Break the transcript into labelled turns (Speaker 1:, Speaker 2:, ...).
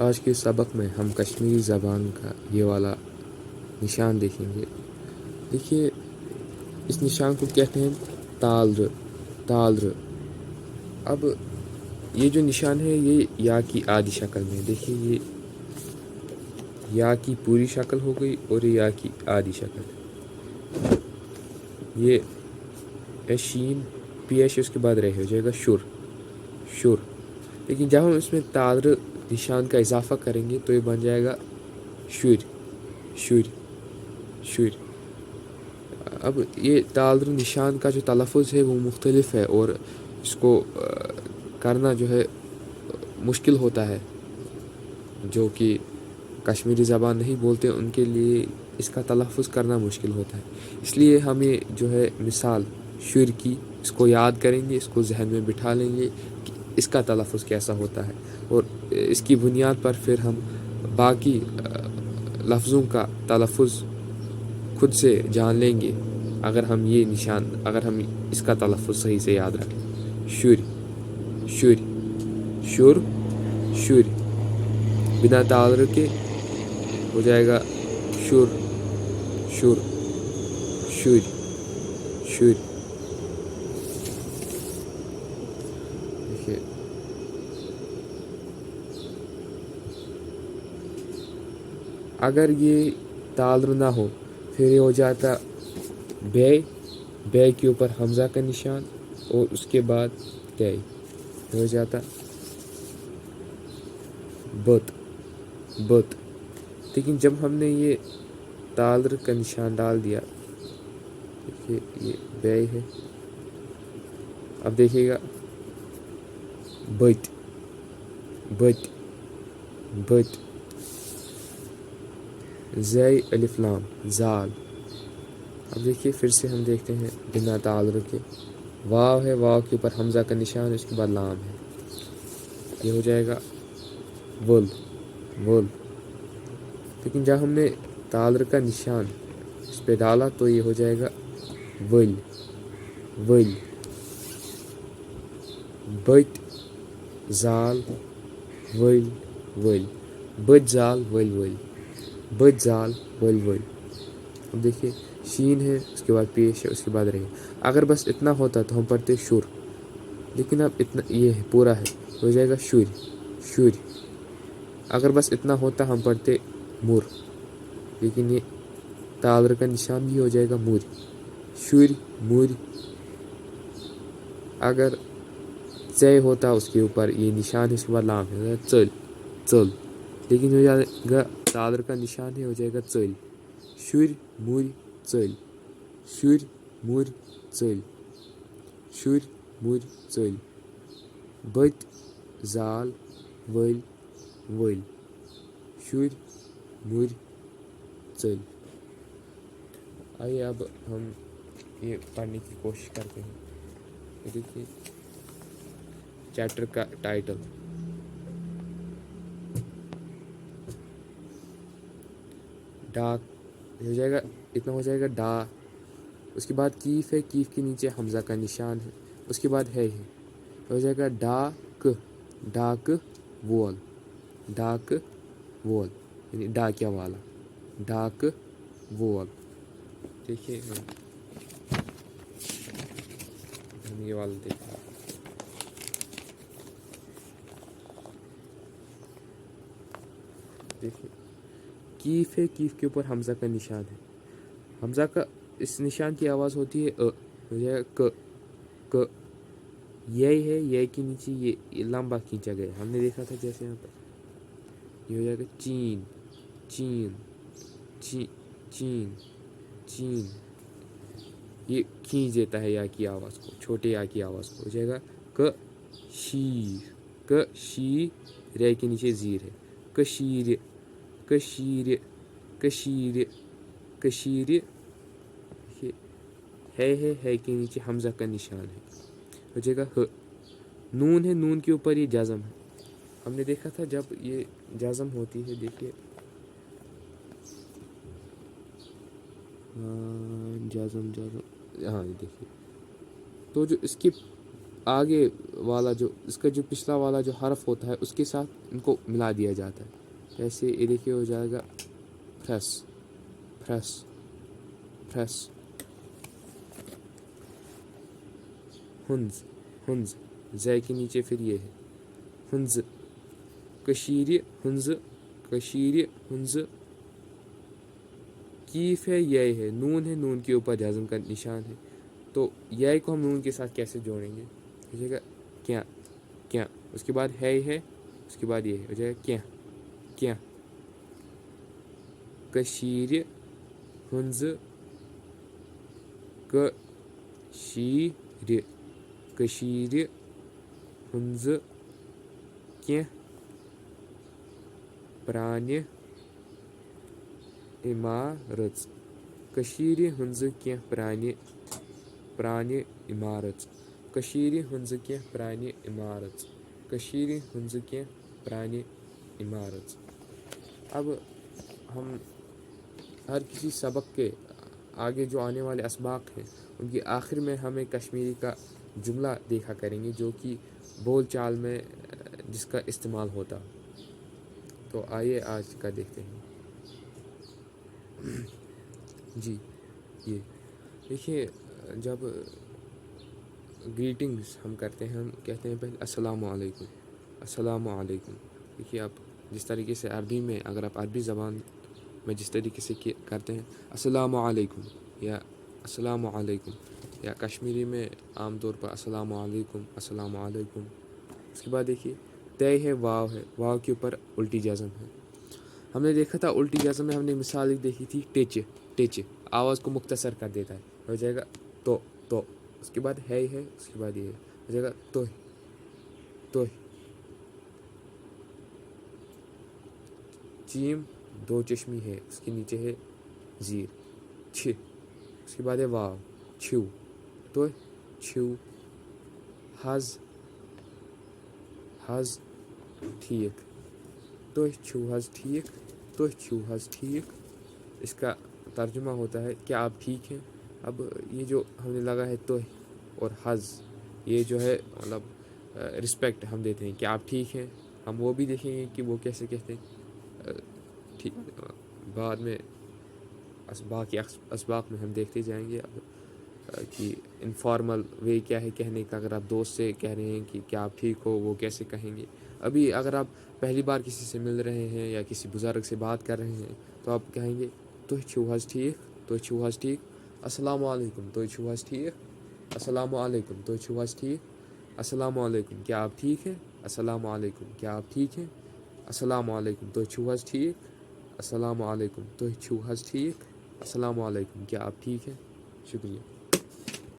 Speaker 1: آج کے سبق میں ہم کشمیری زبان کا یہ والا نشان دیکھیں گے. دیکھیے اس نشان کو کہتے ہیں تالر تالر. اب یہ جو نشان ہے یہ یا کی آدھی شکل میں. دیکھیے یہ یا کی پوری شکل ہو گئی اور یہ یا کی آدھی شکل. یہ شین پیش اس کے بعد رہ ہو جائے گا شر شر. لیکن جب ہم اس میں تالر نشان کا اضافہ کریں گے تو یہ بن جائے گا شر شر شر. اب یہ تالر نشان کا جو تلفظ ہے وہ مختلف ہے اور اس کو کرنا جو ہے مشکل ہوتا ہے. جو کہ کشمیری زبان نہیں بولتے ان کے لیے اس کا تلفظ کرنا مشکل ہوتا ہے. اس لیے ہمیں جو ہے مثال شر کی اس کو یاد کریں گے, اس کو ذہن میں بٹھا لیں گے کہ اس کا تلفظ کیسا ہوتا ہے, اور اس کی بنیاد پر پھر ہم باقی لفظوں کا تلفظ خود سے جان لیں گے اگر ہم یہ نشان اگر ہم اس کا تلفظ صحیح سے یاد رکھیں. شر شر شر شر بنا تالر کے ہو جائے گا شر شر شر شر. دیکھیے اگر یہ تالر نہ ہو پھر یہ ہو جاتا بے بے کے اوپر حمزہ کا نشان اور اس کے بعد تے ہو جاتا بت بت. لیکن جب ہم نے یہ تالر کا نشان ڈال دیا, دیکھیے یہ بے ہے, اب دیکھیے گا بت بت بت. زی الف لام زال. اب دیکھیے پھر سے ہم دیکھتے ہیں بنا تالر کے واو ہے, واو کے اوپر حمزہ کا نشان, اس کے بعد لام ہے, یہ ہو جائے گا ول ول. لیکن جب ہم نے تالر کا نشان اس پہ ڈالا تو یہ ہو جائے گا ول ول. بت زال ول ول بت زال ول ول بت زال ول ول. اب دیکھیے شین ہے, اس کے بعد پیش ہے, اس کے بعد رہے. اگر بس اتنا ہوتا تو ہم پڑھتے شر, لیکن اب اتنا یہ ہے پورا ہے, ہو جائے گا شر شر. اگر بس اتنا ہوتا ہم پڑھتے مر, لیکن یہ تالر کا نشان بھی ہو جائے گا مر شر مر. اگر ژے ہوتا اس کے اوپر یہ نشان ہے, اس کے بعد لام ہے چل چل, لیکن ہو جائے گا تالر کا نشان ہے, ہو جائے گا چل شر مر چل شر مر چل شر مر چل. بت زال ول ول شر مر چل. آئیے اب ہم یہ پڑھنے کی کوشش کرتے ہیں. دیکھیے چیپٹر کا ٹائٹل ڈاک ہو جائے گا, اتنا ہو جائے گا ڈا, اس کے بعد کیف ہے, کیف کے نیچے حمزہ کا نشان ہے, اس کے بعد ہے ہو جائے گا ڈاک ڈاک وول ڈاک وول یعنی ڈاکیا والا ڈاک وول. دیکھیے ہم یہ والا دیکھیں. دیکھیے کیف ہے, کیف کے اوپر حمزہ کا نشان ہے, حمزہ کا اس نشان کی آواز ہوتی ہے ہو جائے گا ک ک. یہ ہے, یہ کے نیچے یہ لمبا کھینچا گیا, ہم نے دیکھا تھا جیسے یہاں پر یہ ہو جائے گا چین چین چین چین. یہ کھینچ دیتا ہے یا کی آواز کو, چھوٹے یا کی آواز کو, ہو جائے گا ک شیر ک شیر. رے کے نیچے زیر ہے کشیر کشیر کشیر کشیر. ہے کے نیچے حمزہ کا نشان ہے, ہو جائے گا ہ. نون ہے, نون کے اوپر یہ جزم ہے, ہم نے دیکھا تھا جب یہ جزم ہوتی ہے. دیکھیے جزم جزم, ہاں یہ دیکھیے تو جو اس کی آگے والا جو اس کا جو پچھلا والا جو حرف ہوتا ہے اس کے ساتھ ان کو ملا دیا جاتا ہے. جیسے یہ دیکھیے ہو جائے گا پریس پریس پریس. ہنز ہنز زے کے نیچے پھر یہ ہے ہنز. کشیر ہنز کشیر ہنز. کیف ہے یہ ہے نون ہے نون کے اوپر جزم کا نشان ہے. تو یہ کو ہم نون کے ساتھ کیسے جوڑیں گے؟ ہو جائے گا کیا کیا. اس کے بعد ہے اس کے بعد یہ ہو جائے گا کیا کیا. کشیر ہنز کشیر کشیر ہنز کینٛہہ پرانہِ عمارژ. کشیر ہنز کینٛہہ پرانہِ عمارژ. کشیر ہنز کینٛہہ پرانہِ عمارژ. کشیر ہنز کینٛہہ پرانہِ عمارژ. اب ہم ہر کسی سبق کے آگے جو آنے والے اسباق ہیں ان کی آخر میں ہمیں کشمیری کا جملہ دیکھا کریں گے جو کہ بول چال میں جس کا استعمال ہوتا. تو آئیے آج کا دیکھتے ہیں. جی یہ دیکھیے جب گریٹنگس ہم کرتے ہیں ہم کہتے ہیں پہلے السلام علیکم السلام علیکم. دیکھیے آپ جس طریقے سے عربی میں اگر آپ عربی زبان میں جس طریقے سے کرتے ہیں السلام علیکم یا السلام علیکم, یا کشمیری میں عام طور پر السلام علیکم السلام علیکم. اس کے بعد دیکھیے تے ہے واو ہے واو کے اوپر الٹی جزم ہے. ہم نے دیکھا تھا الٹی جزم میں ہم نے مثال دیکھی تھی ٹچ ٹچ آواز کو مختصر کر دیتا ہے. ہو جائے گا تو اس کے بعد ہے اس کے بعد یہ ہو جائے گا تو چیم دو چشمی ہے اس کے نیچے ہے زیر چھ. اس کے بعد ہے واو چھو تو چھو. حز حز ٹھیک تو چھو حز ٹھیک تو چھو حز ٹھیک. اس کا ترجمہ ہوتا ہے کہ آپ ٹھیک ہیں. اب یہ جو ہم نے لگا ہے تو اور حز یہ جو ہے مطلب رسپیکٹ ہم دیتے ہیں کہ آپ ٹھیک ہیں. ہم وہ بھی دیکھیں گے کہ وہ کیسے کہتے ہیں ٹھیک بعد میں باقی اسباق میں ہم دیکھتے جائیں گے. اب کہ انفارمل وے کیا ہے کہنے کا. اگر آپ دوست سے کہہ رہے ہیں کہ کیا آپ ٹھیک ہو وہ کیسے کہیں گے. ابھی اگر آپ پہلی بار کسی سے مل رہے ہیں یا کسی بزرگ سے بات کر رہے ہیں تو آپ کہیں گے تو چھو حز ٹھیک تو چھو حز ٹھیک. السلام علیکم تو چھو حز ٹھیک السلام علیکم تو چھو حز ٹھیک. السلام علیکم کیا آپ ٹھیک ہیں السلام علیکم کیا آپ ٹھیک ہیں السلام علیکم تو چھو حز ٹھیک السلام علیکم تو چھو حز ٹھیک السلام علیکم کیا آپ ٹھیک ہیں. شکریہ.